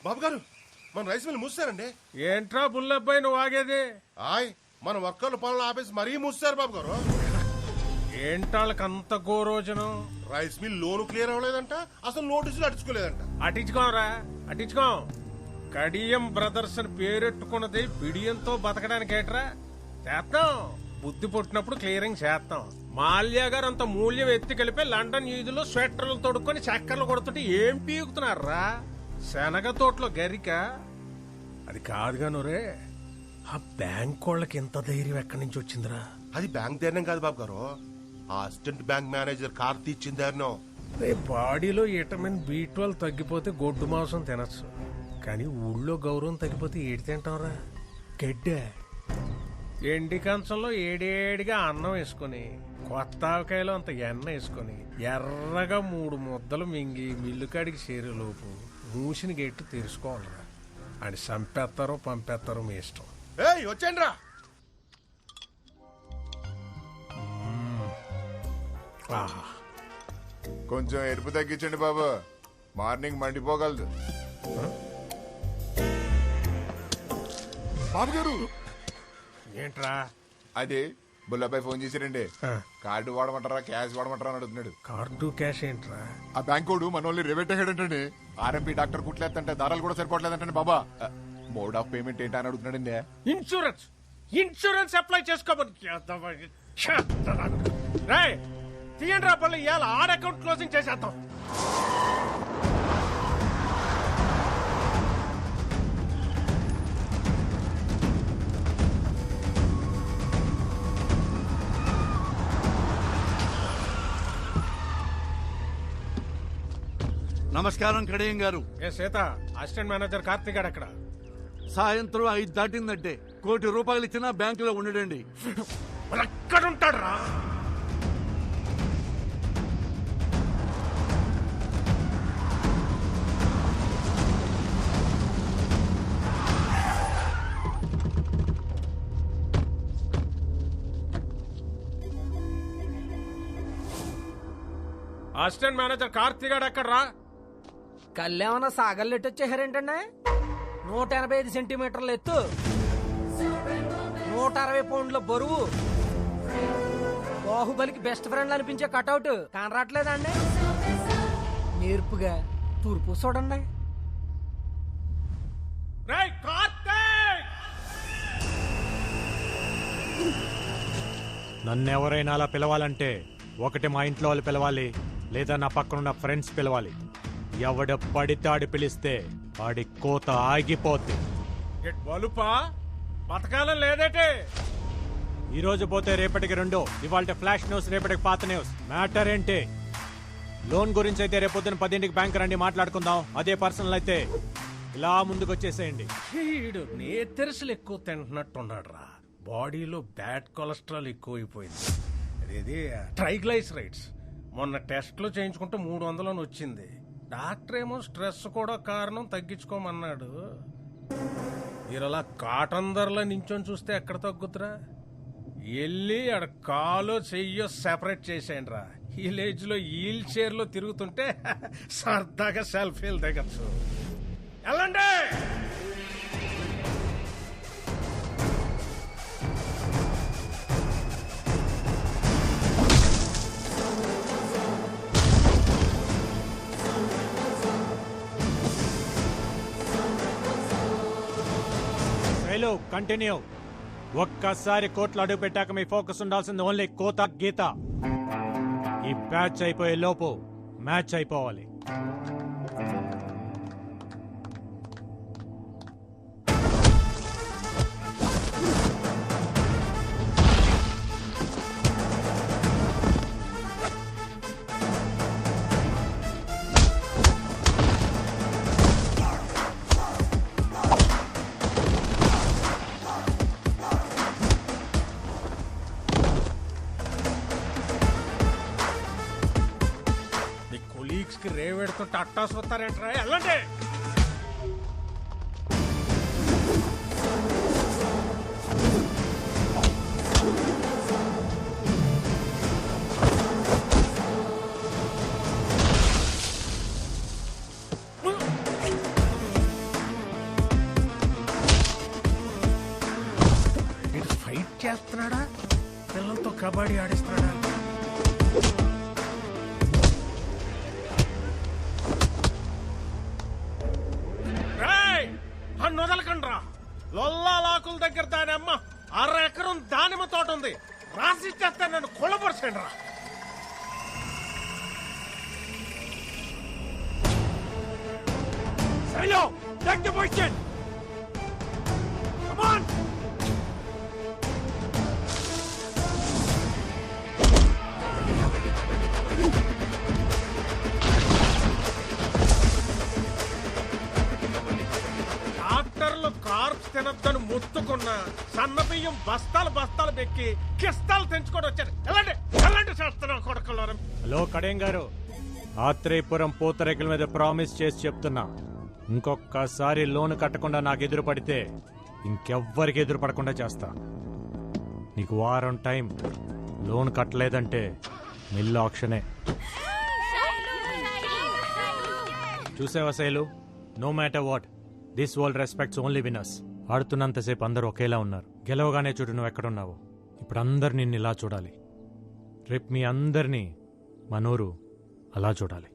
బాబు గారు మన rice mill మూసారండి. ఏంట్రా బుల్లబ్బాయి నువ్వు ఆగేది? ఆయ్ మన వర్కర్లు పనులు ఆపేసి మరీ మూసారు బాబు గారు. ఏంటాళ్ళకి అంత గోరోజనం? రైస్ మిల్ లోను క్లియర్ అవ్వలేదంట, అసలు నోటీసులు అడుచుకోలేదంట. అటించుకోరా అటించుకో. కడియం బ్రదర్స్ అని పేరెట్టుకున్నది బిడియంతో బతకడానికి ఏట్రా? చేస్తాం, బుద్ధి పుట్టినప్పుడు క్లియరింగ్ చేస్తాం. మాల్యా గారు అంత మూల్యం ఎత్తి కలిపి లండన్ ఈదులో స్వెటర్లు తొడుక్కొని చక్కర్లు కొడుతుంటే ఏం పీకుతున్నారా? శనగ తోటలో గరిక అది కాదుగా నూరే. ఆ బ్యాంక్ వాళ్ళకి ఎంత ధైర్యం ఎక్కడి నుంచి వచ్చిందిరా? అది బ్యాంక్ ధైర్యం కాదు బాబు గారు, ఆ అసిస్టెంట్ బ్యాంక్ మేనేజర్ కార్తీ ఇచ్చిన ధైర్యం. బాడీలో విటమిన్ B12 తగ్గిపోతే గొడ్డు మాంసం తినచ్చు, కానీ ఊళ్ళో గౌరవం తగ్గిపోతే ఏడి తింటాంరా? గడ్డే. ఎండి కంచంలో ఏడేడిగా అన్నం వేసుకుని కొత్త ఆవకాయలో అంత ఎన్న వేసుకుని ఎర్రగా 3 ముద్దలు మింగి మిల్లుకాడికి చేరేలోపు మూసిన గెట్టు తెరుచుకోవాలరా. అని చంపేస్తారో పంపేస్తారో మీ ఇష్టం. వచ్చేయండి రా. కొంచెం ఎరుపు తగ్గించండి బాబు, మార్నింగ్ మండిపోగలదు. బాబు గారు ఏంట్రా? అదే బుల్లబ్బాయి ఫోన్ చేశారండి. కార్డు వాడమంటారా క్యాష్ వాడమంటారా అని అడుగుతున్నాడు. కార్డు క్యాష్ ఏంట్రా? ఆ బ్యాంకోడు మనోళ్ళని రివెట్టేటండి. ఆర్ఎంపీ డాక్టర్ కుట్లేదంటే దారాలు కూడా సరిపోవట్లేదంటే బాబా. మోడ్ ఆఫ్ పేమెంట్ ఏంటా అని అడుగుతున్నాడండి. ఇన్సూరెన్స్ ఇన్సూరెన్స్ అప్లై చేసుకోమని తీయండి రా పళ్ళు. ఇవాళ ఆర్ అకౌంట్ క్లోజింగ్ చేసేద్దాం. నమస్కారం కడియం గారు. ఏ సీత, అసిస్టెంట్ మేనేజర్ కార్తీక్ గారు అక్కడ. సాయంత్రం 5 దాటిందంటే ₹1 కోటి ఇచ్చినా బ్యాంకులో ఉండడండి. ఎక్కడుంటాడు రా? అసిస్టెంట్ మేనేజర్ కార్తీక్ గారు ఎక్కడ రా? కళ్ళేమన్నా సాగల్లెట్టు వచ్చేసారేంటండి? 185 సెంటీమీటర్ల ఎత్తు, 160 పౌండ్ల బరువు, బాహుబలికి బెస్ట్ ఫ్రెండ్ అనిపించే కటౌట్ కనరాట్లేదండి? నేర్పుగా తూర్పు చూడండి. నన్నెవరైనా అలా పిలవాలంటే ఒకటి మా ఇంట్లో వాళ్ళు పిలవాలి, లేదా నా పక్కనున్న ఫ్రెండ్స్ పిలవాలి. ఎవడ పడితే ఆడి పిలిస్తే ఆడి కోత ఆగిపోద్ది. బలుపా బతకాలం లేదేటే? ఈ రోజు పోతే రేపటికి 2, ఇవాళ ఫ్లాష్ న్యూస్, రేపటికి పాత న్యూస్. మ్యాటర్ ఏంటి? లోన్ గురించి అయితే రేపొద్దున 10ంటికి బ్యాంక్ రండి, మాట్లాడుకుందాం. అదే పర్సనల్ అయితే ఇలా ముందుకు వచ్చేసేయండి. నేతెరసలు ఎక్కువ తింటున్నట్టున్నాడు రా. బాడీలో బ్యాడ్ కొలెస్ట్రాల్ ఎక్కువైపోయింది. అదేది ట్రైగ్లైసరైడ్స్. మొన్న టెస్ట్ లో చేయించుకుంటే 300 అని వచ్చింది. డాక్టర్ ఏమో స్ట్రెస్ కూడా కారణం, తగ్గించుకోమన్నాడు. మీరు అలా కాటన్ ధరలో నించొని చూస్తే ఎక్కడ తగ్గుతురా? వెళ్ళి ఆడ కాలో చెయ్యో సెపరేట్ చేసేయండి రా. విలేజ్ లో వీల్ చైర్ లో తిరుగుతుంటే సరదాగా సెల్ఫీలు దిగచ్చు. వెళ్ళండి. కంటిన్యూ. ఒక్కసారి కోట్లు అడుగు పెట్టాక మీ ఫోకస్ ఉండాల్సింది ఓన్లీ కోత గీత. ఈ ప్యాచ్ అయిపోయే లోపు మ్యాచ్ అయిపోవాలి. రేవెడుతుంటే అట్టాసు వస్తారేంట్రా? వెళ్ళండి. చేస్తున్నాడా పిల్లలతో కబడ్డీ ఆడిస్తున్నాడా అన్ను వదలకండ్రా లొల్లా లాకుల దగ్గర దాని అమ్మ 6 ఎకరం దానిమ్మ తోట ఉంది రాసిచ్చేస్తే నన్ను కొల్లపరచండి రా Silo, take the position. Come on. డాక్టర్లు కార్బ్స్ తినొద్దని ముత్తుకున్నా సన్న బియ్యం బస్తాలు పెక్కి కిస్తాలు తెంచుకొని వచ్చారు ఎలాంటి చేస్తున్నాం కొడుకుల్లో హలో కడేం గారు ఆత్రేయపురం పూతరేకుల మీద ప్రామిస్ చేసి చెప్తున్నా ఇంకొకసారి లోన్ కట్టకుండా నాకు ఎదురు పడితే ఇంకెవ్వరికి ఎదురు పడకుండా చేస్తా నీకు వారం టైం లోన్ కట్టలేదంటే మిల్ ఆక్షనే చూసావా Shailu no matter what this world respects only winners ఆడుతున్నంతసేపు అందరూ ఒకేలా ఉన్నారు గెలవగానే చూడు నువ్వు ఎక్కడున్నావు ఇప్పుడు అందరు నిన్ను ఇలా చూడాలి రేపు మీ అందరినీ మనోరు అలా చూడాలి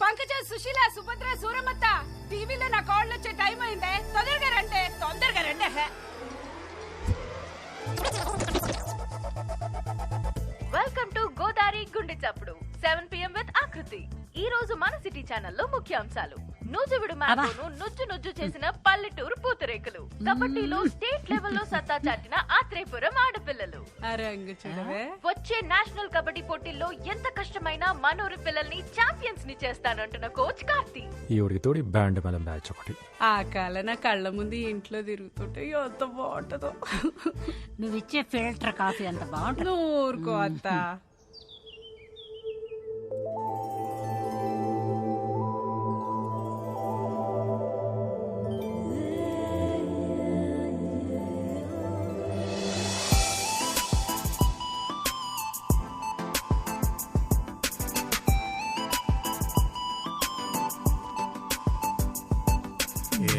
పంకజ సుశీల సుభద్ర సూరమత్త టీవీలో నా కాళ్ళు వచ్చే టైం అయిందే తొందరగా రండి వెల్కమ్ టు గోదావరి గుండె చప్పుడు 7 PM విత్ ఆకృతి. ఈ రోజు మన సిటీ ఛానల్లో ముఖ్యాంశాలు. నూజువిడు మ్యాంగోను నుజ్జు చేసిన పల్లెటూరు పూతరేకులు. కబడ్డీలో స్టేట్ లెవెల్లో సత్తా చాటిన ఆత్రేయపురం ఆడపిల్లలు. వచ్చే నేషనల్ కబడ్డీ పోటీల్లో ఎంత కష్టమైనా మనూరి పిల్లల్ని ఛాంపియన్స్ ని చేస్తానంటున్న కోచ్ కార్తీ. ఈవిడికి తోడి బ్యాండ్ మేళం బ్యాచ్ ఒకటి. ఆ కాల నా కళ్ళ ముందు ఇంట్లో తిరుగుతుంటే ఎంత బాగుంటుందో. నువ్విచ్చే ఫిల్టర్ కాఫీ అంత బాగుంటుంది. ఊరుకో అత్త.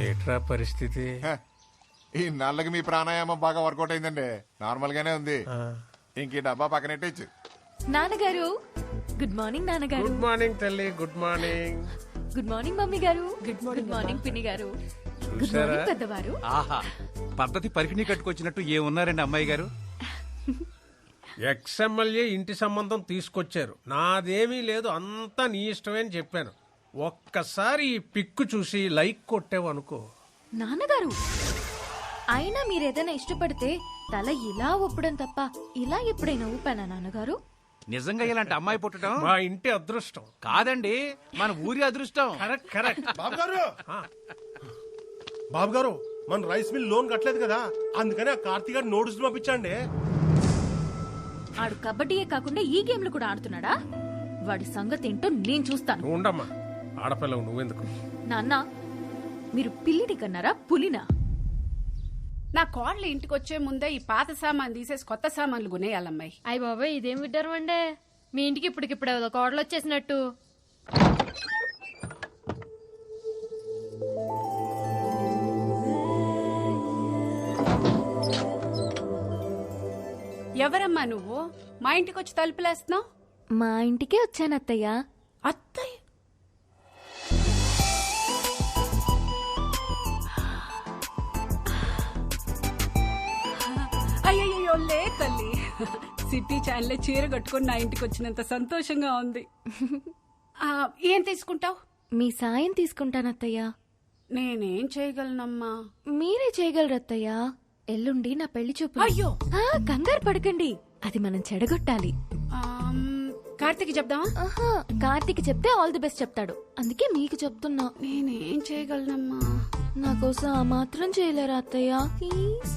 ఏట్రా పరిస్థితి ఈ నాళ్ళకి మీ ప్రాణాయామం బాగా వర్కౌట్ అయిందండి. నార్మల్ గానే ఉంది. ఇంక డబ్బా పక్కనెట్టచ్చు. నాన్నగారు గుడ్ మార్నింగ్. నాన్నగారు గుడ్ మార్నింగ్ తల్లి. Good morning. Good morning mummy గారు. గుడ్ మార్నింగ్ పిన్ని గారు. గుడ్ మార్నింగ్ పెద్దవారు. ఆహా, పద్ధతి పరికిణి కట్టుకొచ్చినట్టు ఏమున్నారండి అమ్మాయి గారు? ఎక్స్ఎమ్మెల్యే ఇంటి సంబంధం తీసుకొచ్చారు. నాదేమీ లేదు, అంతా నీ ఇష్టమే అని చెప్పాను. ఒక్కసారి ఈ పిక్కు చూసి లైక్ కొట్టావు అనుకో. నాన్నగారు అయినా మీరేదైనా ఇష్టపడితే తల ఇలా ఊపడం తప్ప ఇలా ఎప్పుడైనా ఊపానా నాన్నగారు? నిజంగా ఇలాంటి అమ్మాయి పుట్టడం మా ఇంటి అదృష్టం కాదండి, మన ఊరి అదృష్టం. Correct correct. బాబు గారు మన రైస్ మిల్ లోన్ కట్టలేదు కదా, అందుకని ఆ కార్తీక్ గారు నోటీసులు పంపించండి. ఆడు కబడ్డీయే కాకుండా ఈ గేమ్లు కూడా ఆడుతున్నాడా? వాడి సంగతి ఏంటో నేను చూస్తాను. ఉండమ్మా, ఆడపిల్లవు నువ్వెందుకు? నాన్న మీరు పిల్లిని కన్నారా పులినా? నా కోడలు ఇంటికి వచ్చే ముందే ఈ పాత సామాన్ తీసేసి కొత్త సామాన్లు కొనేయాలమ్మాయి. అయ్య బాబాయ్ ఇదేం విడ్డారు అండే, మీ ఇంటికి ఇప్పటికిప్పుడు కోడలు వచ్చేసినట్టు. ఎవరమ్మా నువ్వు మా ఇంటికి వచ్చి తలుపులేస్తున్నావు? మా ఇంటికే వచ్చాను అత్తయ్య. అత్తయ్య అయ్యయ్యో లే తల్లి, సిటీ ఛానల్ చీర కట్టుకుని నా ఇంటికి వచ్చినంత సంతోషంగా ఉంది. ఏం తీసుకుంటావు? మీ సాయం తీసుకుంటాను అత్తయ్య. నేనేం చేయగలనమ్మా? మీరే చేయగలరు అత్తయ్య. ఎల్లుండి నా పెళ్లి చూపు. అయ్యో కంగారు పడకండి, అది మనం చెడగొట్టాలి. కార్తీక్ చెప్దామా? కార్తీక్ చెప్తే ఆల్ ది బెస్ట్ చెప్తాడు, అందుకే మీకు చెప్తున్నా. నేనేం చేయగలనమ్మా? నా కోసం ఆ మాత్రం చేయలేరా అత్తయ్య? ప్లీజ్.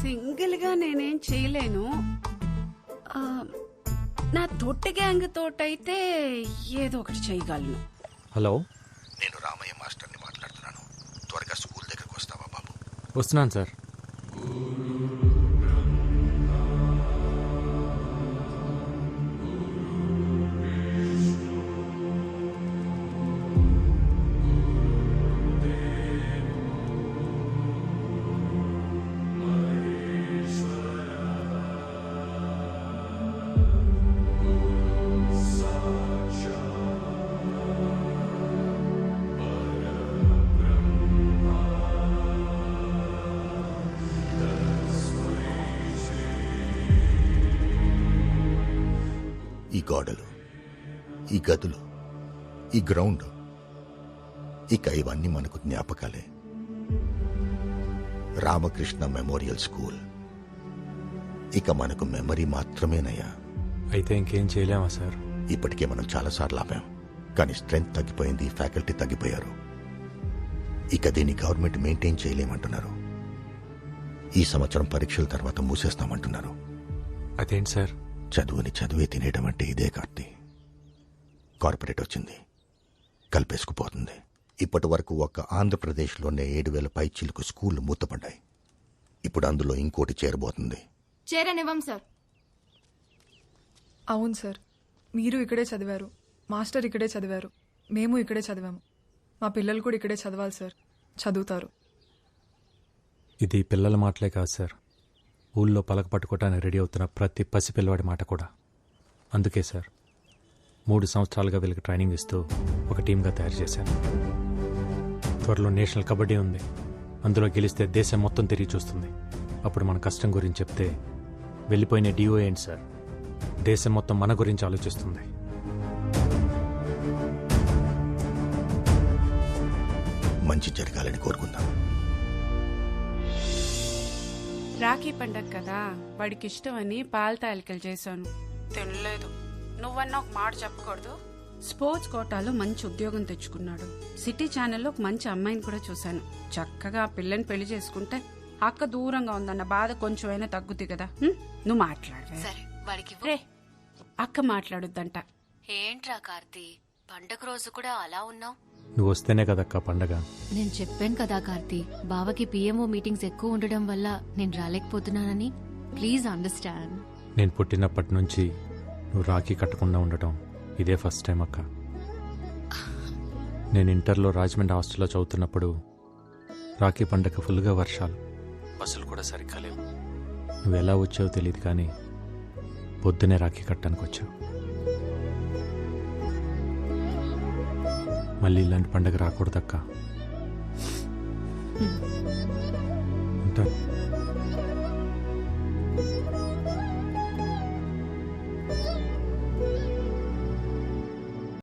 సింగిల్ గా నేనేం చేయలేను. నా తొట్టి గ్యాంగ్ తోటైతే ఏదో ఒకటి చేయగలను. హలో, నేను రామయ్య మాస్టర్ని మాట్లాడుతున్నాను. త్వరగా స్కూల్ దగ్గరకు వస్తావా బాబు? వస్తున్నాను సార్. గోడలు, ఈ గదులు, ఈ గ్రౌండ్, ఇక ఇవన్నీ మనకు జ్ఞాపకాలే. రామకృష్ణ మెమోరియల్ స్కూల్ ఇక మనకు మెమరీ మాత్రమేనయ్యా. అయితే ఇంకేం చేయలేమా సార్? ఇప్పటికే మనం చాలాసార్లు ఆపాం, కానీ స్ట్రెంగ్త్ తగ్గిపోయింది, ఫ్యాకల్టీ తగ్గిపోయారు. ఇక దీన్ని గవర్నమెంట్ మెయింటైన్ చేయలేమంటున్నారు. ఈ సంవత్సరం పరీక్షల తర్వాత మూసేస్తామంటున్నారు. అదేంటి సార్? చదువుని చదువే తినేయడం అంటే ఇదే కార్తీ. కార్పొరేట్ వచ్చింది, కలిపేసుకుపోతుంది. ఇప్పటి వరకు ఒక్క ఆంధ్రప్రదేశ్లోనే 7,000 పైచిలకు స్కూళ్లు మూతపడ్డాయి. ఇప్పుడు అందులో ఇంకోటి చేరబోతుంది. చేరనివ్వం సార్. అవును సార్, మీరు ఇక్కడే చదివారు, మాస్టర్ ఇక్కడే చదివారు, మేము ఇక్కడే చదివాము. మా పిల్లలు కూడా ఇక్కడే చదవాలి సార్, చదువుతారు. ఇది పిల్లల మాటలే కాదు సార్, ఊళ్ళో పలక పట్టుకోవటానికి రెడీ అవుతున్న ప్రతి పసిపిల్లవాడి మాట కూడా. అందుకే సార్ 3 సంవత్సరాలుగా వీళ్ళకి ట్రైనింగ్ ఇస్తూ ఒక టీమ్గా తయారు చేశాను. త్వరలో నేషనల్ కబడ్డీ ఉంది, అందులో గెలిస్తే దేశం మొత్తం తిరిగి చూస్తుంది. అప్పుడు మన కష్టం గురించి చెప్తే వెళ్ళిపోయిన డిఓ ఏంటి సార్, దేశం మొత్తం మన గురించి ఆలోచిస్తుంది. మంచి జరగాలని కోరుకుందాం. రాఖీ పండగ కదా, వాడికి ఇష్టమని పాల తాలికలు చేశాను, తినలేదు. నువ్వన్నా ఒక మాట చెప్పకూడదు. స్పోర్ట్స్ కోటాలో మంచి ఉద్యోగం తెచ్చుకున్నాడు. సిటీ ఛానల్లో ఒక మంచి అమ్మాయిని కూడా చూశాను. చక్కగా ఆ పిల్లని పెళ్లి చేసుకుంటే అక్క దూరంగా ఉందన్న బాధ కొంచెమైనా తగ్గుద్ది కదా. నువ్వు మాట్లాడవే. సరే, వాడికి రే, అక్క మాట్లాడొద్దంట. ఏంట్రా కార్తీ, పండగ రోజు కూడా అలా ఉన్నావు? నువ్వు వస్తేనే కదక్క పండగ. నేను చెప్పాను కదా కార్తీ, బావకి పిఎంఓ మీటింగ్స్ ఎక్కువ ఉండడం వల్ల నేను రాలేకపోతున్నానని. Please understand. నేను పుట్టినప్పటి నుంచి నువ్వు రాఖీ కట్టకుండా ఉండటం ఇదే ఫస్ట్ టైం అక్క. నేను ఇంటర్లో రాజమండ్రి హాస్టల్లో చదువుతున్నప్పుడు రాఖీ పండగ ఫుల్గా వర్షాలు, బస్సులు కూడా సరిగ్గా లేవు. నువ్వు ఎలా వచ్చావో తెలియదు, కానీ పొద్దునే రాఖీ కట్టడానికి వచ్చావు. మళ్ళీ ఇలాంటి పండగ రాకూడదక్క. ఉంటాను.